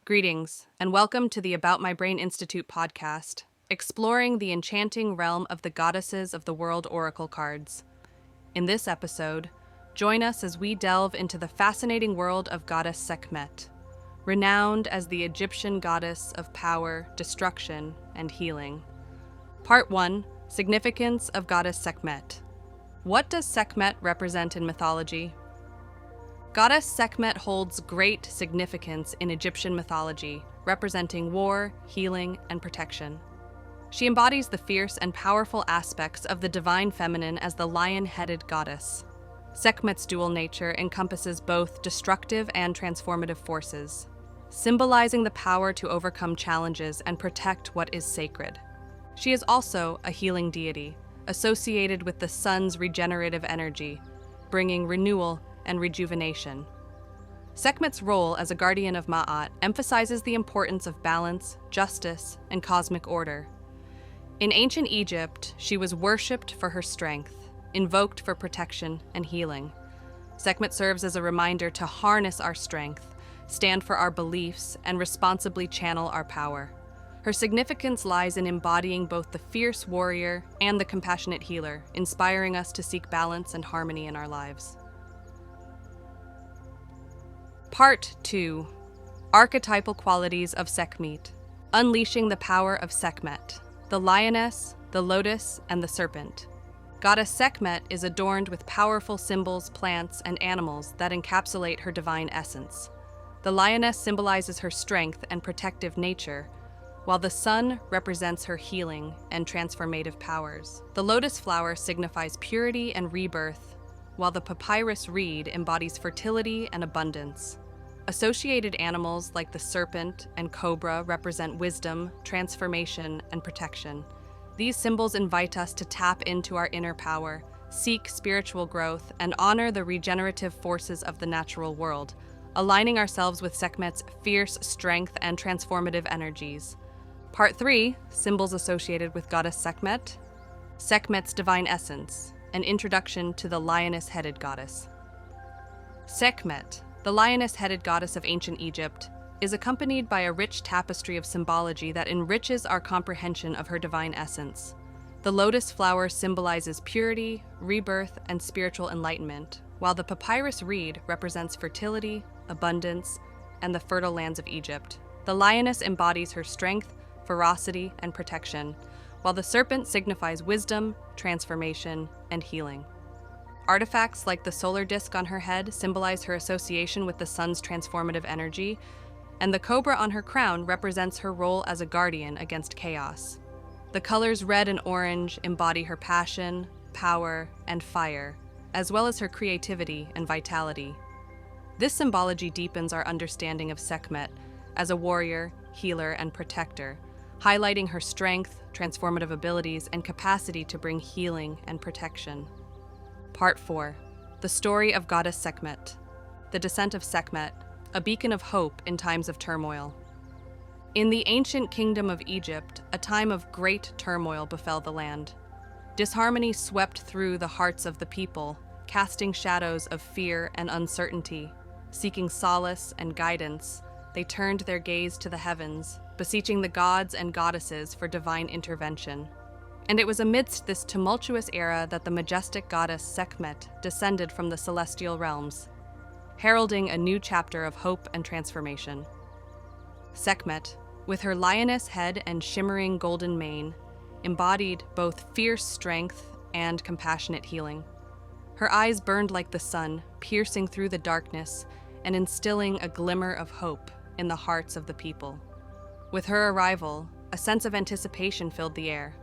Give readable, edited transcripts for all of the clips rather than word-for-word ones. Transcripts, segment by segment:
Greetings, and welcome to the About My Brain Institute podcast, exploring the enchanting realm of the goddesses of the world oracle cards. In this episode, join us as we delve into the fascinating world of goddess Sekhmet, renowned as the Egyptian goddess of power, destruction, and healing. Part 1: Significance of Goddess Sekhmet. What does Sekhmet represent in mythology? Goddess Sekhmet holds great significance in Egyptian mythology, representing war, healing, and protection. She embodies the fierce and powerful aspects of the divine feminine as the lion-headed goddess. Sekhmet's dual nature encompasses both destructive and transformative forces, symbolizing the power to overcome challenges and protect what is sacred. She is also a healing deity, associated with the sun's regenerative energy, bringing renewal and rejuvenation. Sekhmet's role as a guardian of Ma'at emphasizes the importance of balance, justice, and cosmic order. In ancient Egypt, she was worshipped for her strength, invoked for protection and healing. Sekhmet serves as a reminder to harness our strength, stand for our beliefs, and responsibly channel our power. Her significance lies in embodying both the fierce warrior and the compassionate healer, inspiring us to seek balance and harmony in our lives. Part 2: Archetypal Qualities of Sekhmet. Unleashing the power of Sekhmet, the lioness, the lotus, and the serpent. Goddess Sekhmet is adorned with powerful symbols, plants, and animals that encapsulate her divine essence. The lioness symbolizes her strength and protective nature, while the sun represents her healing and transformative powers. The lotus flower signifies purity and rebirth, while the papyrus reed embodies fertility and abundance. Associated animals like the serpent and cobra represent wisdom, transformation, and protection. These symbols invite us to tap into our inner power, seek spiritual growth, and honor the regenerative forces of the natural world, aligning ourselves with Sekhmet's fierce strength and transformative energies. Part 3: Symbols associated with Goddess Sekhmet. Sekhmet's divine essence, an introduction to the lioness-headed goddess. Sekhmet, the lioness-headed goddess of ancient Egypt, is accompanied by a rich tapestry of symbology that enriches our comprehension of her divine essence. The lotus flower symbolizes purity, rebirth, and spiritual enlightenment, while the papyrus reed represents fertility, abundance, and the fertile lands of Egypt. The lioness embodies her strength, ferocity, and protection, while the serpent signifies wisdom, transformation, and healing. Artifacts like the solar disk on her head symbolize her association with the sun's transformative energy, and the cobra on her crown represents her role as a guardian against chaos. The colors red and orange embody her passion, power, and fire, as well as her creativity and vitality. This symbology deepens our understanding of Sekhmet as a warrior, healer, and protector, highlighting her strength, transformative abilities, and capacity to bring healing and protection. Part 4: The Story of Goddess Sekhmet. The Descent of Sekhmet, a beacon of hope in times of turmoil. In the ancient kingdom of Egypt, a time of great turmoil befell the land. Disharmony swept through the hearts of the people, casting shadows of fear and uncertainty. Seeking solace and guidance, they turned their gaze to the heavens, beseeching the gods and goddesses for divine intervention. And it was amidst this tumultuous era that the majestic goddess Sekhmet descended from the celestial realms, heralding a new chapter of hope and transformation. Sekhmet, with her lioness head and shimmering golden mane, embodied both fierce strength and compassionate healing. Her eyes burned like the sun, piercing through the darkness and instilling a glimmer of hope in the hearts of the people. With her arrival, a sense of anticipation filled the air.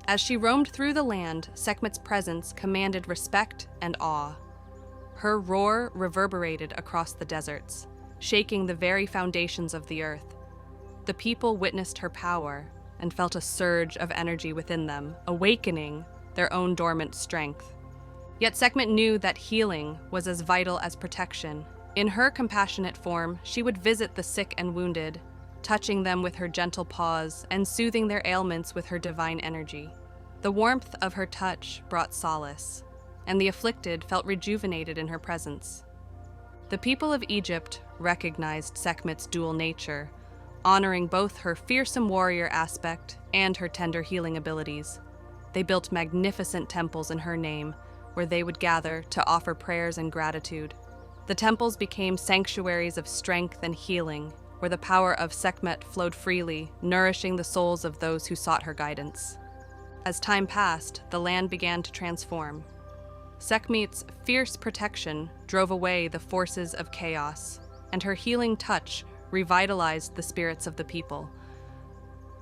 As she roamed through the land, Sekhmet's presence commanded respect and awe. Her roar reverberated across the deserts, shaking the very foundations of the earth. The people witnessed her power and felt a surge of energy within them, awakening their own dormant strength. Yet Sekhmet knew that healing was as vital as protection. In her compassionate form, she would visit the sick and wounded, touching them with her gentle paws and soothing their ailments with her divine energy. The warmth of her touch brought solace, and the afflicted felt rejuvenated in her presence. The people of Egypt recognized Sekhmet's dual nature, honoring both her fearsome warrior aspect and her tender healing abilities. They built magnificent temples in her name, where they would gather to offer prayers and gratitude. The temples became sanctuaries of strength and healing, where the power of Sekhmet flowed freely, nourishing the souls of those who sought her guidance. As time passed, the land began to transform. Sekhmet's fierce protection drove away the forces of chaos, and her healing touch revitalized the spirits of the people.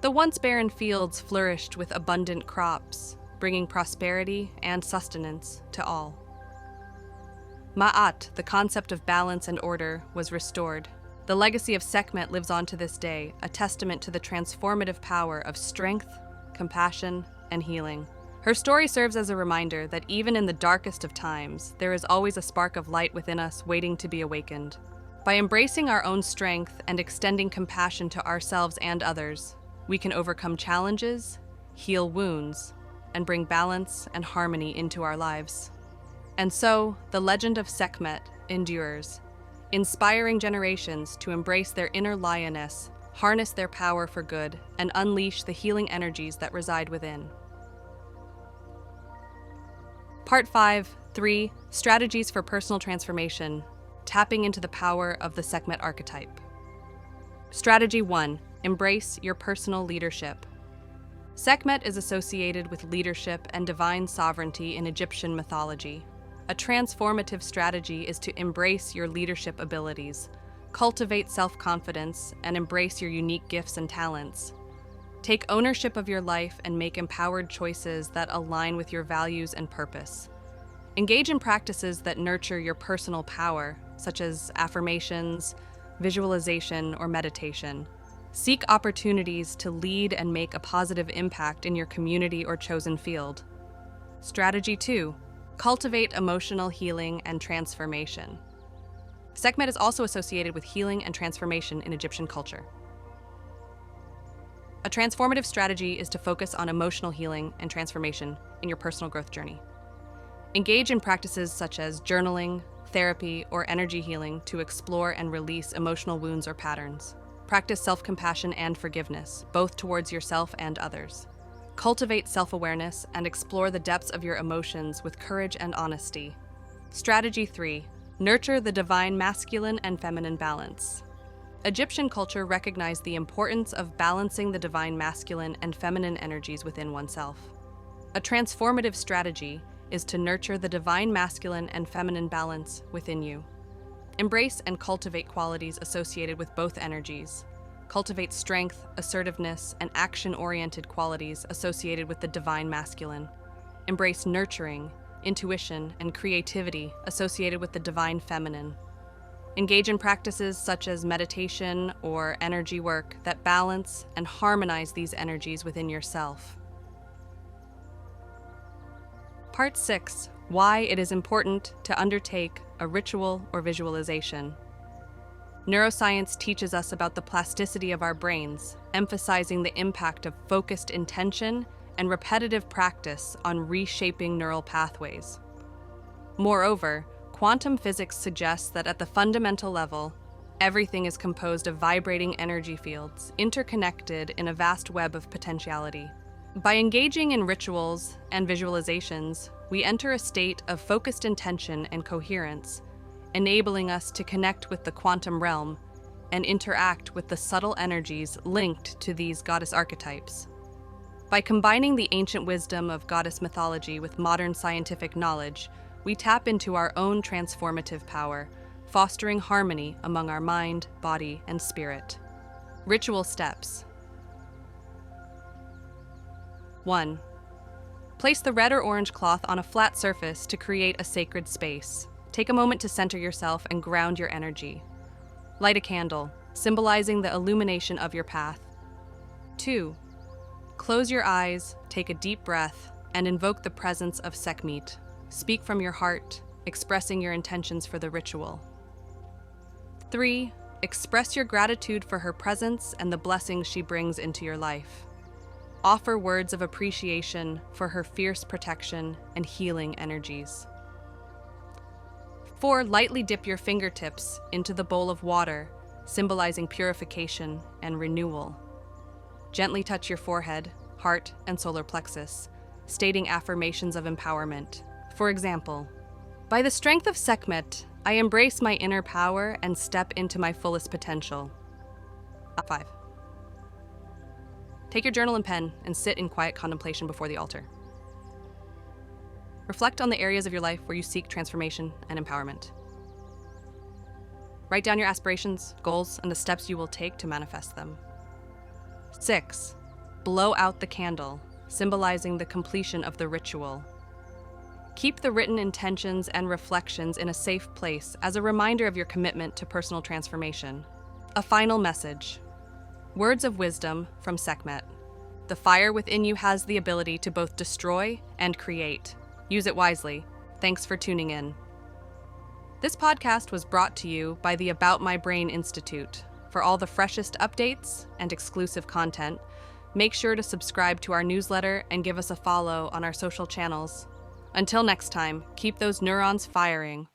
The once barren fields flourished with abundant crops, bringing prosperity and sustenance to all. Ma'at, the concept of balance and order, was restored. The legacy of Sekhmet lives on to this day, a testament to the transformative power of strength, compassion, and healing. Her story serves as a reminder that even in the darkest of times, there is always a spark of light within us waiting to be awakened. By embracing our own strength and extending compassion to ourselves and others, we can overcome challenges, heal wounds, and bring balance and harmony into our lives. And so, the legend of Sekhmet endures, inspiring generations to embrace their inner lioness, harness their power for good, and unleash the healing energies that reside within. Part 5.3 Strategies for Personal Transformation, Tapping into the Power of the Sekhmet Archetype. Strategy 1. Embrace your personal leadership. Sekhmet is associated with leadership and divine sovereignty in Egyptian mythology. A transformative strategy is to embrace your leadership abilities, cultivate self-confidence, and embrace your unique gifts and talents. Take ownership of your life and make empowered choices that align with your values and purpose. Engage in practices that nurture your personal power, such as affirmations, visualization, or meditation. Seek opportunities to lead and make a positive impact in your community or chosen field. Strategy 2. Cultivate emotional healing and transformation. Sekhmet is also associated with healing and transformation in Egyptian culture. A transformative strategy is to focus on emotional healing and transformation in your personal growth journey. Engage in practices such as journaling, therapy, or energy healing to explore and release emotional wounds or patterns. Practice self-compassion and forgiveness, both towards yourself and others. Cultivate self-awareness and explore the depths of your emotions with courage and honesty. Strategy 3. Nurture the divine masculine and feminine balance. Egyptian culture recognized the importance of balancing the divine masculine and feminine energies within oneself. A transformative strategy is to nurture the divine masculine and feminine balance within you. Embrace and cultivate qualities associated with both energies. Cultivate strength, assertiveness, and action-oriented qualities associated with the divine masculine. Embrace nurturing, intuition, and creativity associated with the divine feminine. Engage in practices such as meditation or energy work that balance and harmonize these energies within yourself. Part 6. Why it is important to undertake a ritual or visualization. Neuroscience teaches us about the plasticity of our brains, emphasizing the impact of focused intention and repetitive practice on reshaping neural pathways. Moreover, quantum physics suggests that at the fundamental level, everything is composed of vibrating energy fields, interconnected in a vast web of potentiality. By engaging in rituals and visualizations, we enter a state of focused intention and coherence, enabling us to connect with the quantum realm and interact with the subtle energies linked to these goddess archetypes. By combining the ancient wisdom of goddess mythology with modern scientific knowledge, we tap into our own transformative power, fostering harmony among our mind, body, and spirit. Ritual steps. 1. Place the red or orange cloth on a flat surface to create a sacred space. Take a moment to center yourself and ground your energy. Light a candle, symbolizing the illumination of your path. 2. Close your eyes, take a deep breath, and invoke the presence of Sekhmet. Speak from your heart, expressing your intentions for the ritual. 3. Express your gratitude for her presence and the blessings she brings into your life. Offer words of appreciation for her fierce protection and healing energies. 4. Lightly dip your fingertips into the bowl of water, symbolizing purification and renewal. Gently touch your forehead, heart, and solar plexus, stating affirmations of empowerment. For example, by the strength of Sekhmet, I embrace my inner power and step into my fullest potential. 5. Take your journal and pen and sit in quiet contemplation before the altar. Reflect on the areas of your life where you seek transformation and empowerment. Write down your aspirations, goals, and the steps you will take to manifest them. 6. Blow out the candle, symbolizing the completion of the ritual. Keep the written intentions and reflections in a safe place as a reminder of your commitment to personal transformation. A final message. Words of wisdom from Sekhmet. The fire within you has the ability to both destroy and create. Use it wisely. Thanks for tuning in. This podcast was brought to you by the About My Brain Institute. For all the freshest updates and exclusive content, make sure to subscribe to our newsletter and give us a follow on our social channels. Until next time, keep those neurons firing.